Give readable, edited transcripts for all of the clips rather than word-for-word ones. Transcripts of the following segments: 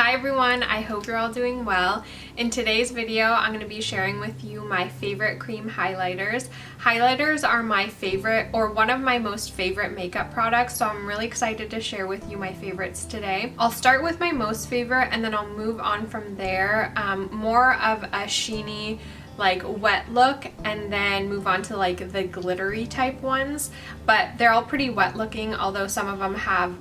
Hi everyone, I hope you're all doing well. In today's video, I'm going to be sharing with you my favorite cream highlighters. Highlighters are my favorite, or one of my most favorite makeup products, so I'm really excited to share with you my favorites today. I'll start with my most favorite and then I'll move on from there. More of a sheeny, like wet look, and then move on to like the glittery type ones, but they're all pretty wet looking, although some of them have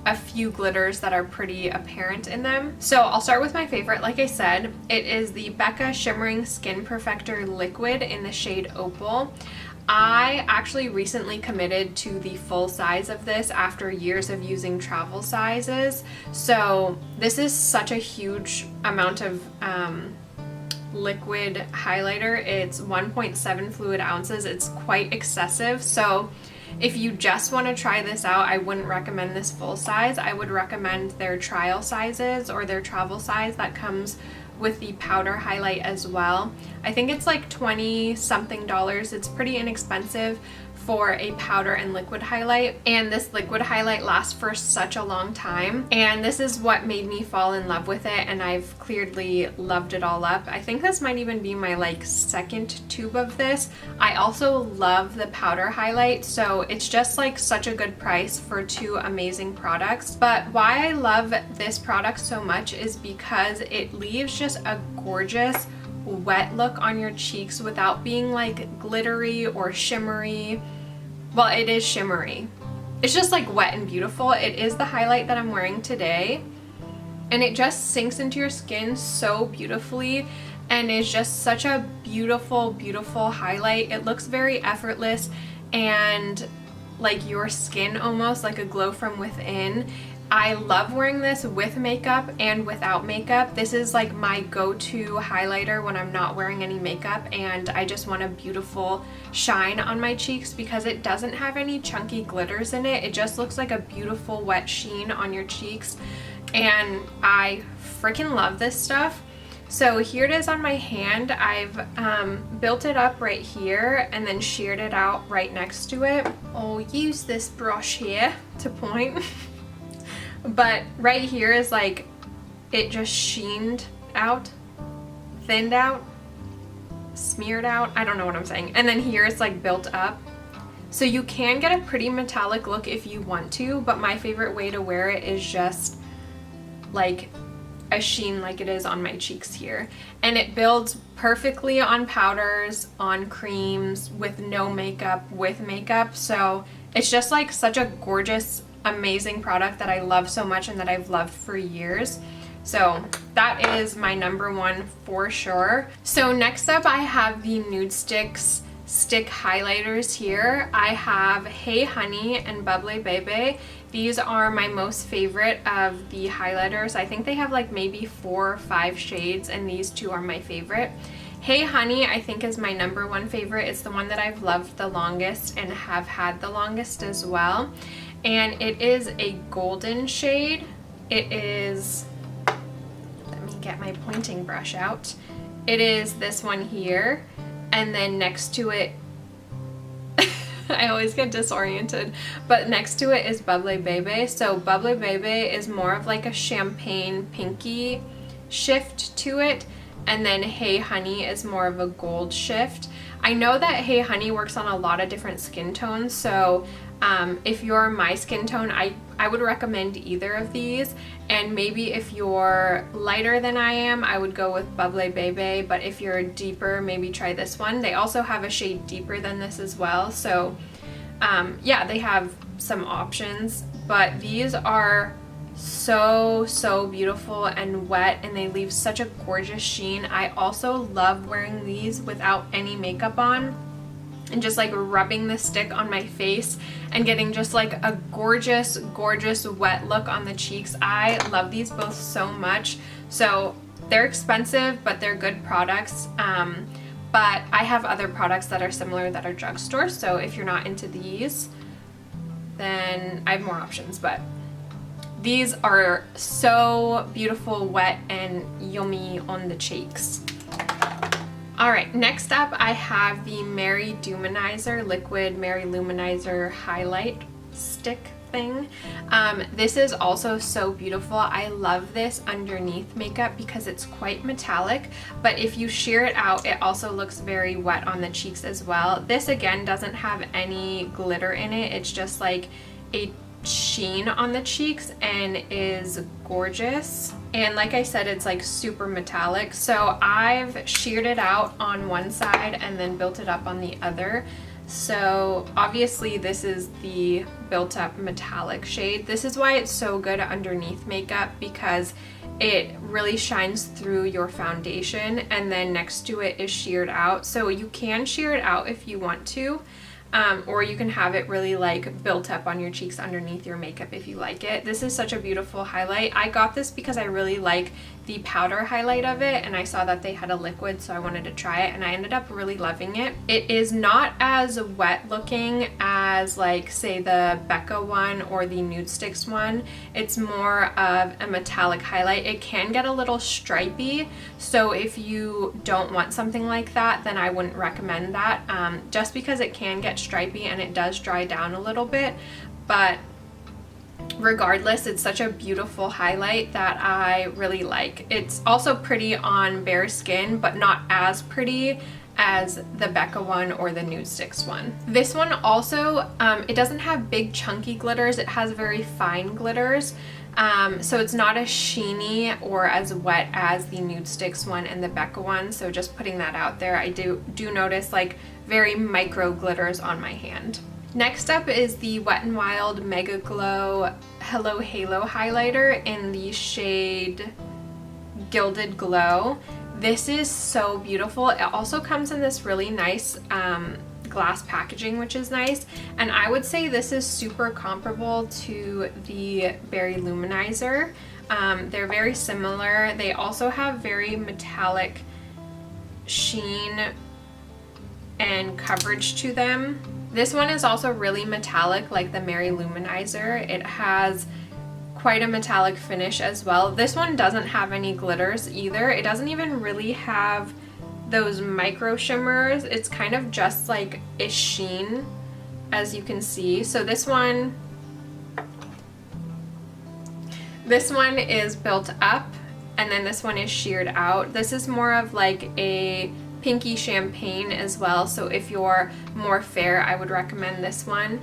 a few glitters that are pretty apparent in them. So I'll start with my favorite. Like I said, it is the Becca Shimmering Skin Perfector Liquid in the shade Opal. I actually recently committed to the full size of this after years of using travel sizes. So this is such a huge amount of liquid highlighter. It's 1.7 fluid ounces. It's quite excessive. So if you just want to try this out, I wouldn't recommend this full size. I would recommend their trial sizes or their travel size that comes with the powder highlight as well. I think it's like $20 something. It's pretty inexpensive for a powder and liquid highlight, and this liquid highlight lasts for such a long time, and this is what made me fall in love with it, and I've clearly loved it all up. I think this might even be my like second tube of this. I also love the powder highlight, so it's just like such a good price for two amazing products. But why I love this product so much is because it leaves just a gorgeous wet look on your cheeks without being like glittery or shimmery. Well, it is shimmery. It's just like wet and beautiful. It is the highlight that I'm wearing today, and it just sinks into your skin so beautifully, and is just such a beautiful, beautiful highlight. It looks very effortless and like your skin, almost like a glow from within. I love wearing this with makeup and without makeup. This is like my go-to highlighter when I'm not wearing any makeup and I just want a beautiful shine on my cheeks, because it doesn't have any chunky glitters in it. It just looks like a beautiful wet sheen on your cheeks, and I freaking love this stuff. So here it is on my hand. I've built it up right here and then sheared it out right next to it. I'll use this brush here to point. But right here is like, it just sheened out, thinned out, smeared out. I don't know what I'm saying. And then here it's like built up. So you can get a pretty metallic look if you want to, but my favorite way to wear it is just like a sheen like it is on my cheeks here. And it builds perfectly on powders, on creams, with no makeup, with makeup. So it's just like such a gorgeous, amazing product that I love so much and that I've loved for years. So that is my number one for sure. So next up, I have the Nudestix stick highlighters here. I have Hey Honey and Bubbly Baby. These are my most favorite of the highlighters. I think they have like maybe 4 or 5 shades, and these two are my favorite. Hey Honey, I think, is my number one favorite. It's the one that I've loved the longest and have had the longest as well. And it is a golden shade. It is, let me get my pointing brush out. It is this one here, and then next to it, I always get disoriented, but next to it is Bubbly Baby. So Bubbly Baby is more of like a champagne pinky shift to it, and then Hey Honey is more of a gold shift. I know that Hey Honey works on a lot of different skin tones, so if you're my skin tone, I would recommend either of these, and maybe if you're lighter than I am, I would go with Bubbly Baby, but if you're deeper, maybe try this one. They also have a shade deeper than this as well, so yeah, they have some options, but these are so beautiful and wet, and they leave such a gorgeous sheen. I also love wearing these without any makeup on and just like rubbing the stick on my face and getting just like a gorgeous wet look on the cheeks. I love these both so much. So they're expensive, but they're good products. But I have other products that are similar that are drugstore, so if you're not into these, then I have more options. But these are so beautiful, wet, and yummy on the cheeks. Alright, next up I have the Dumanizer Liquid Luminizer Highlight Stick thing. This is also so beautiful. I love this underneath makeup because it's quite metallic, but if you sheer it out, it also looks very wet on the cheeks as well. This again doesn't have any glitter in it. It's just like a sheen on the cheeks and is gorgeous. And like I said, it's like super metallic. So I've sheared it out on one side and then built it up on the other. So obviously this is the built up metallic shade. This is why it's so good underneath makeup, because it really shines through your foundation, and then next to it is sheared out. So you can shear it out if you want to. Or you can have it really like built up on your cheeks underneath your makeup if you like it. This is such a beautiful highlight. I got this because I really like the powder highlight of it, and I saw that they had a liquid, so I wanted to try it, and I ended up really loving it. It is not as wet looking as like say the Becca one or the Nudestix one. It's more of a metallic highlight. It can get a little stripy, so if you don't want something like that, then I wouldn't recommend that, just because it can get stripy and it does dry down a little bit. But regardless, it's such a beautiful highlight that I really like. It's also pretty on bare skin, but not as pretty as the Becca one or the Nudestix one. This one also, it doesn't have big chunky glitters, it has very fine glitters. So it's not as sheeny or as wet as the Nudestix one and the Becca one, so just putting that out there. I do notice like very micro glitters on my hand. Next up is the Wet n Wild Mega Glow Hello Halo highlighter in the shade Gilded Glow. This is so beautiful. It also comes in this really nice glass packaging, which is nice, and I would say this is super comparable to the Berry Luminizer. They're very similar. They also have very metallic sheen and coverage to them. This one is also really metallic like the Berry Luminizer. It has quite a metallic finish as well. This one doesn't have any glitters either. It doesn't even really have those micro shimmers. It's kind of just like a sheen, as you can see. So this one is built up, and then this one is sheared out. This is more of like a pinky champagne as well, so if you're more fair, I would recommend this one.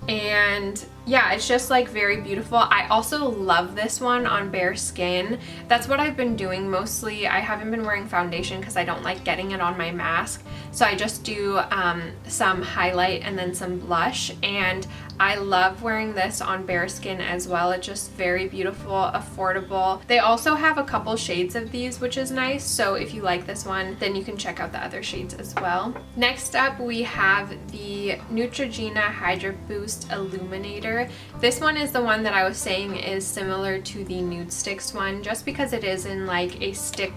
And yeah, it's just like very beautiful. I also love this one on bare skin. That's what I've been doing mostly. I haven't been wearing foundation because I don't like getting it on my mask, so I just do some highlight and then some blush, and I love wearing this on bare skin as well. It's just very beautiful, affordable. They also have a couple shades of these, which is nice, so if you like this one, then you can check out the other shades as well. Next up, we have the Neutrogena Hydra Boost Illuminator. This one is the one that I was saying is similar to the Nudestix one, just because it is in like a stick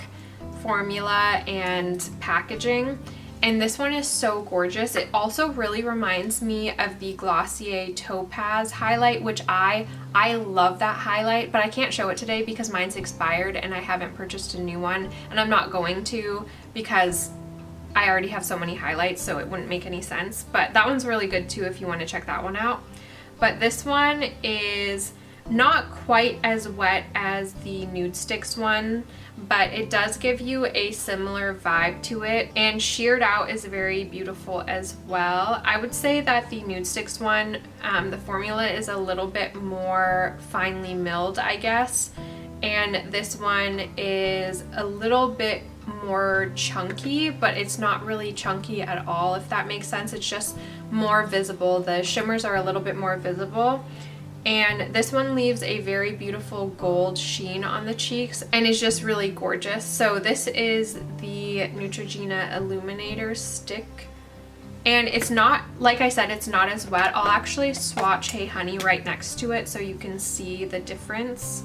formula and packaging. And this one is so gorgeous. It also really reminds me of the Glossier Topaz highlight, which I love that highlight, but I can't show it today because mine's expired and I haven't purchased a new one, and I'm not going to because I already have so many highlights, so it wouldn't make any sense. But that one's really good too if you want to check that one out. But this one is not quite as wet as the Nudestix one, but it does give you a similar vibe to it, and sheared out is very beautiful as well. I would say that the Nudestix one, the formula is a little bit more finely milled, I guess, and this one is a little bit more chunky, but it's not really chunky at all, if that makes sense. It's just more visible. The shimmers are a little bit more visible. And this one leaves a very beautiful gold sheen on the cheeks and is just really gorgeous. So this is the Neutrogena Illuminator stick. And it's not, like I said, it's not as wet. I'll actually swatch Hey Honey right next to it so you can see the difference.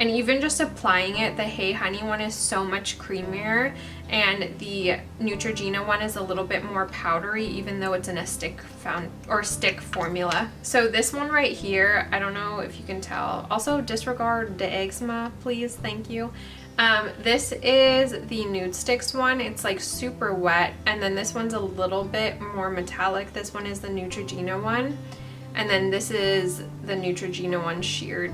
And even just applying it, the Hey Honey one is so much creamier, and the Neutrogena one is a little bit more powdery, even though it's in a stick formula. So this one right here, I don't know if you can tell. Also, disregard the eczema, please. Thank you. This is the Nudestix one. It's like super wet, and then this one's a little bit more metallic. This one is the Neutrogena one. And then this is the Neutrogena one sheared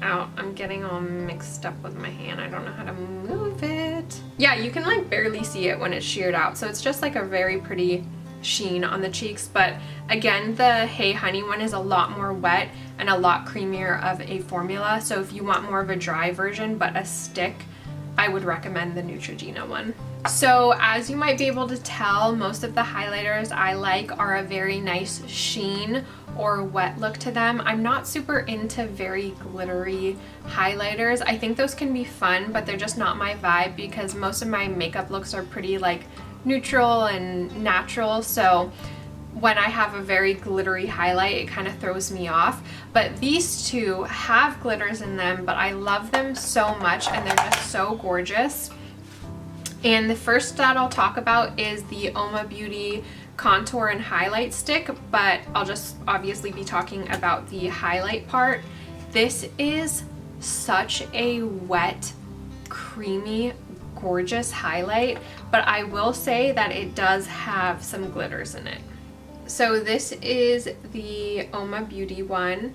out. I'm getting all mixed up with my hand. I don't know how to move it. Yeah, you can like barely see it when it's sheared out. So it's just like a very pretty sheen on the cheeks. But again, the Hey Honey one is a lot more wet and a lot creamier of a formula. So if you want more of a dry version but a stick, I would recommend the Neutrogena one. So as you might be able to tell, most of the highlighters I like are a very nice sheen or wet look to them. I'm not super into very glittery highlighters. I think those can be fun, but they're just not my vibe because most of my makeup looks are pretty like neutral and natural. So when I have a very glittery highlight, it kind of throws me off. But these two have glitters in them, but I love them so much and they're just so gorgeous. And the first that I'll talk about is the Oma Beauty Contour and Highlight Stick, but I'll just obviously be talking about the highlight part. This is such a wet, creamy, gorgeous highlight, but I will say that it does have some glitters in it. So this is the Oma Beauty one,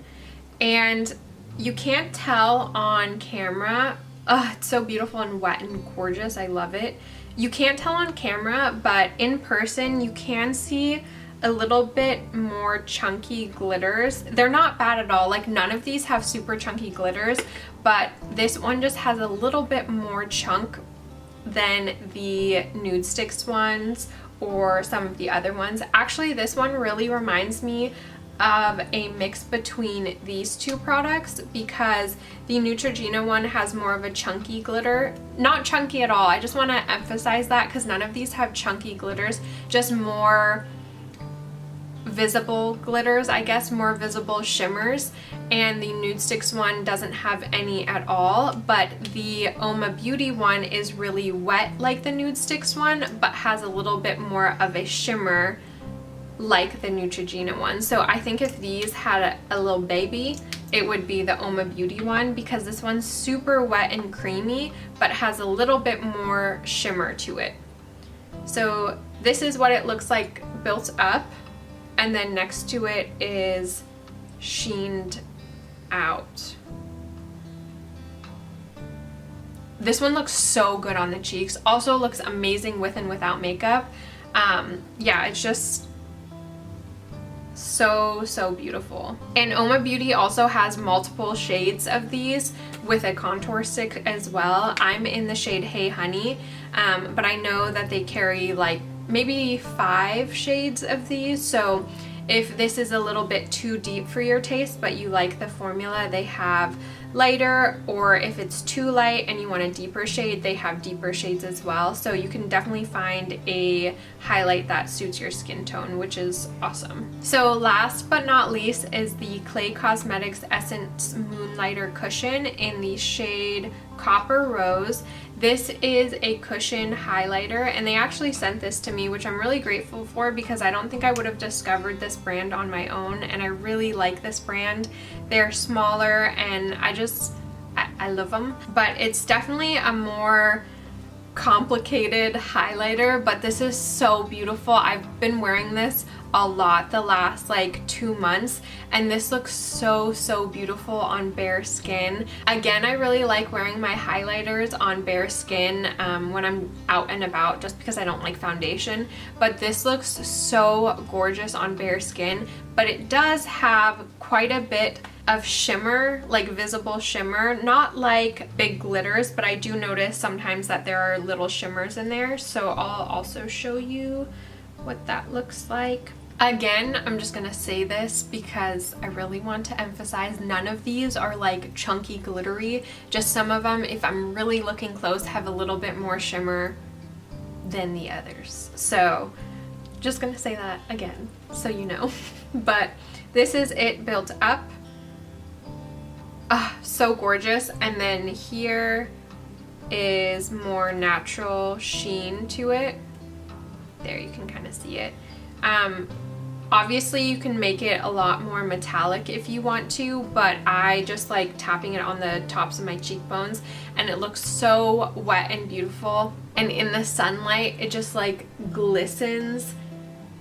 and you can't tell on camera. It's so beautiful and wet and gorgeous. I love it. You can't tell on camera, but in person you can see a little bit more chunky glitters. They're not bad at all. Like none of these have super chunky glitters, but this one just has a little bit more chunk than the Nudestix ones or some of the other ones. Actually, this one really reminds me of a mix between these two products because the Neutrogena one has more of a chunky glitter. Not chunky at all. I just want to emphasize that because none of these have chunky glitters, just more visible glitters, I guess, more visible shimmers. And the Nudestix one doesn't have any at all, but the Oma Beauty one is really wet like the Nudestix one, but has a little bit more of a shimmer like the Neutrogena one. So I think if these had a little baby, it would be the Oma Beauty one because this one's super wet and creamy, but has a little bit more shimmer to it. So this is what it looks like built up. And then next to it is sheened out. This one looks so good on the cheeks. Also looks amazing with and without makeup. Yeah, it's just so beautiful. And Oma Beauty also has multiple shades of these with a contour stick as well. I'm in the shade Hey Honey, but I know that they carry like maybe 5 shades of these. So if this is a little bit too deep for your taste but you like the formula, they have lighter, or if it's too light and you want a deeper shade, they have deeper shades as well. So you can definitely find a highlight that suits your skin tone, which is awesome. So last but not least is the Clay Cosmetics Essence Moonlighter Cushion in the shade Copper Rose. This is a cushion highlighter, and they actually sent this to me, which I'm really grateful for because I don't think I would have discovered this brand on my own, and I really like this brand. They're smaller and I love them, but it's definitely a more complicated highlighter, but this is so beautiful. I've been wearing this a lot the last like 2 months, and this looks so beautiful on bare skin. Again, I really like wearing my highlighters on bare skin when I'm out and about, just because I don't like foundation, but this looks so gorgeous on bare skin. But it does have quite a bit of shimmer, like visible shimmer, not like big glitters, but I do notice sometimes that there are little shimmers in there. So I'll also show you what that looks like. Again, I'm just gonna say this because I really want to emphasize none of these are like chunky glittery. Just some of them, if I'm really looking close, have a little bit more shimmer than the others. So just gonna say that again so you know. But this is it built up. So gorgeous. And then here is more natural sheen to it. There, you can kind of see it. Obviously you can make it a lot more metallic if you want to, but I just like tapping it on the tops of my cheekbones, and it looks so wet and beautiful, and in the sunlight it just like glistens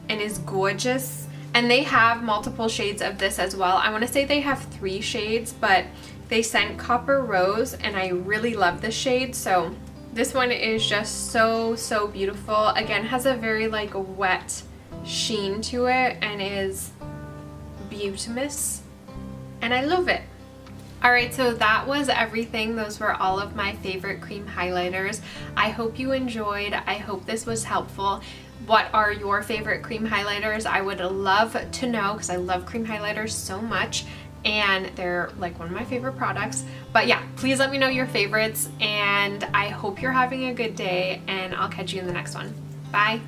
and is gorgeous. And they have multiple shades of this as well. I want to say they have 3 shades, but they sent Copper Rose and I really love this shade. So this one is just so, so beautiful. Again, has a very like wet sheen to it and is beautimous. And I love it. Alright, so that was everything. Those were all of my favorite cream highlighters. I hope you enjoyed. I hope this was helpful. What are your favorite cream highlighters? I would love to know because I love cream highlighters so much and they're like one of my favorite products. But yeah, please let me know your favorites and I hope you're having a good day and I'll catch you in the next one. Bye!